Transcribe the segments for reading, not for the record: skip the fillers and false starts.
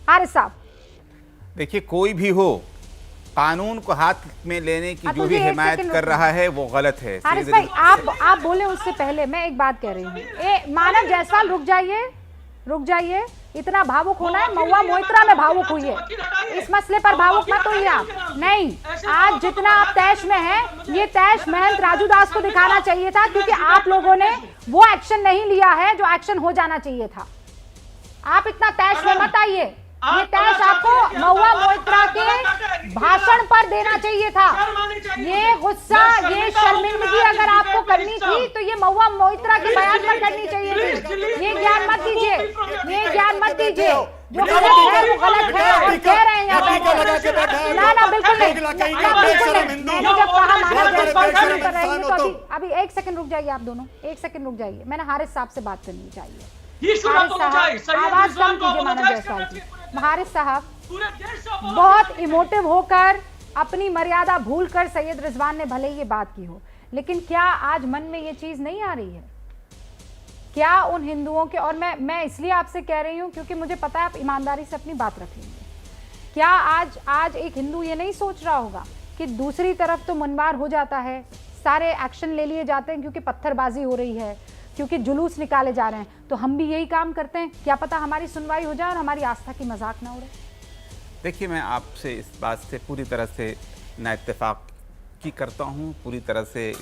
हारिस साहब, देखिए कोई भी हो, कानून को हाथ में लेने की जो भी हिमायत कर रहा है वो गलत है। हारिस भाई, आप बोले उससे पहले मैं एक बात कह रही हूँ। मानव जायसवाल रुक जाइए, इतना भावुक होना है? महुआ मोइत्रा में भावुक हुई है, इस मसले पर भावुक मत होइए आप। नहीं, आज जितना आप तैश में हैं, ये तैश महंत राजू दास को दिखाना चाहिए था, क्योंकि आप लोगों ने वो एक्शन नहीं लिया है जो एक्शन हो जाना चाहिए था। आप इतना तैश में मत आइए, ये तैश आपको महुआ मोइत्रा के भाषण पर देना चाहिए था। ये गुस्सा, ये शर्मिंदगी अगर आपको करनी थी तो ये महुआ मोइत्रा के बयान पर करनी चाहिए थी। ये ज्ञान मत दीजिए, जो गलत है वो गलत है, और कह रहे हैं यहाँ पे। ना बिल्कुल नहीं, मैंने जब कहा मानव जायसवाल शुरू कर रही हूँ, तो अभी 1 सेकंड रुक जाइए आप दोनों, 1 सेकंड रुक जाइए। मैंने हारिस साहब से बात करनी चाहिए। आवाज कम कीजिए मानव जायसवाल की। हारिस साहब, बहुत इमोटिव होकर, अपनी मर्यादा भूलकर सैयद रिजवान ने भले ये बात की हो, लेकिन क्या आज मन में ये चीज नहीं आ रही है? क्या उन हिंदुओं के, और मैं इसलिए आपसे कह रही हूं क्योंकि मुझे पता है आप ईमानदारी से अपनी बात रखेंगे, क्या आज एक हिंदू ये नहीं सोच रहा होगा कि दूसरी तरफ तो मनमार हो जाता है, सारे एक्शन ले लिए जाते हैं क्योंकि पत्थरबाजी हो रही है, क्योंकि जुलूस निकाले जा रहे हैं, तो हम भी यही काम करते हैं, क्या पता हमारी सुनवाई हो जाए और हमारी आस्था की मजाक ना उड़े। देखिए, मैं आपसे इस बात से पूरी तरह से ना इत्तेफाक की करता हूँ, पूरी तरह से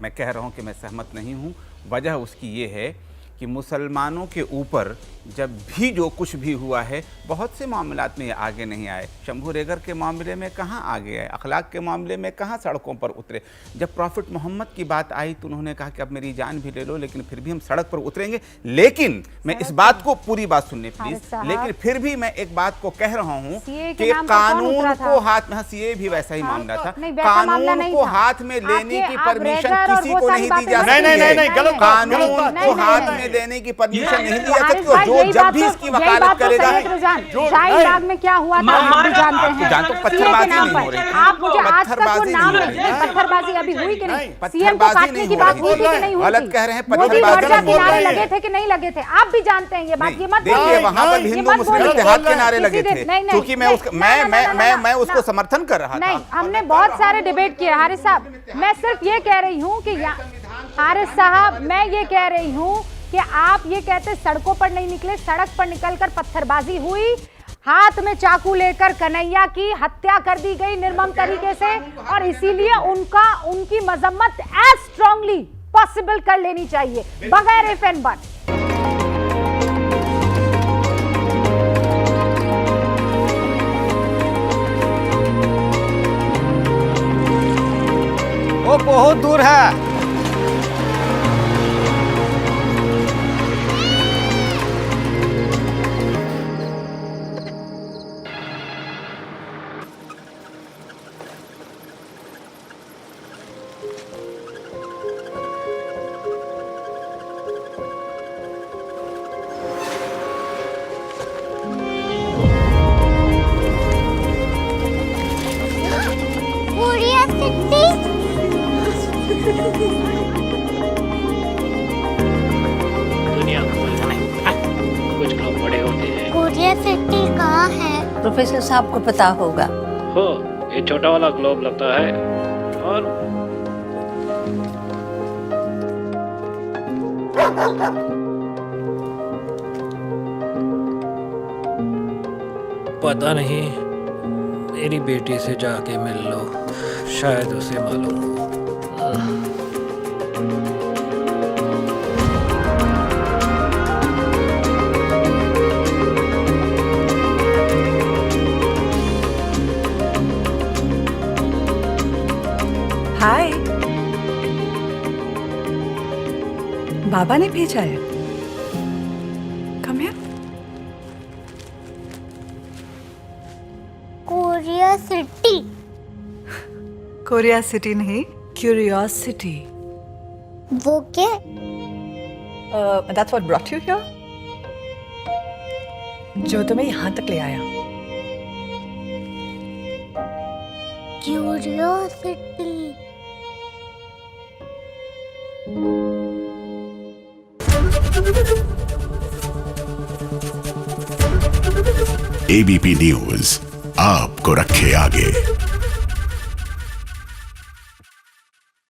मैं कह रहा हूँ कि मैं सहमत नहीं हूँ। वजह उसकी ये है कि मुसलमानों के ऊपर जब भी जो कुछ भी हुआ है, बहुत से मामलात में ये आगे नहीं आए। शंभू रेगर के मामले में कहाँ आगे आए, अखलाक के मामले में कहाँ सड़कों पर उतरे। जब प्रॉफिट मोहम्मद की बात आई तो उन्होंने कहा कि अब मेरी जान भी ले लो, लेकिन फिर भी हम सड़क पर उतरेंगे। लेकिन मैं इस बात को, पूरी बात सुनने प्लीज, लेकिन फिर भी मैं एक बात को कह रहा हूँ कि कानून को हाथ में, सीए भी वैसा ही मामला था, कानून को हाथ में लेने की परमिशन किसी को नहीं दी जा सकती। कानून को हाथ में लेने की परमिशन नहीं दी जा सकती। जो जब भी इसकी वकालत करेगा, शाहीन में क्या हुआ था आप भी जानते हैं। पत्थरबाजी नहीं हो रही, आप मुझे आज तक वो नाम नहीं, पत्थरबाजी अभी हुई कि नहीं? सीएम को काटने की बात हुई थी कि नहीं हुई? गलत कह रहे हैं, पत्थरबाजी किनारे लगे थे कि नहीं लगे थे? आप भी जानते हैं ये बात, ये मत बोलिए। वहां पर हिंदू मुस्लिम इत्तेहाद के नारे लगे थे, क्योंकि मैं उसको समर्थन कर रहा था। नहीं, हमने बहुत सारे डिबेट किए हारिस साहब। मैं सिर्फ ये कह रही हूँ कि हारिस साहब, मैं ये कह रही हूँ कि आप ये कहते सड़कों पर नहीं निकले, सड़क पर निकलकर पत्थरबाजी हुई, हाथ में चाकू लेकर कन्हैया की हत्या कर दी गई निर्मम तरीके से, और इसीलिए उनकी मजम्मत एज स्ट्रांगली पॉसिबल कर लेनी चाहिए, बगैर इफ एंड बट। वो बहुत दूर है। प्रोफेसर साहब को पता होगा। हो, ये छोटा वाला ग्लोब लगता है, और पता नहीं, मेरी बेटी से जाके मिल लो, शायद उसे मालूम हो। हाय, बाबा ने भेजा है। Come here. Curiosity. Korea city नहीं, क्यूरियोसिटी। वो क्या? That's what brought you here? जो तुम्हें यहाँ तक ले आया। क्यूरियोसिटी। एबीपी न्यूज आपको रखे आगे।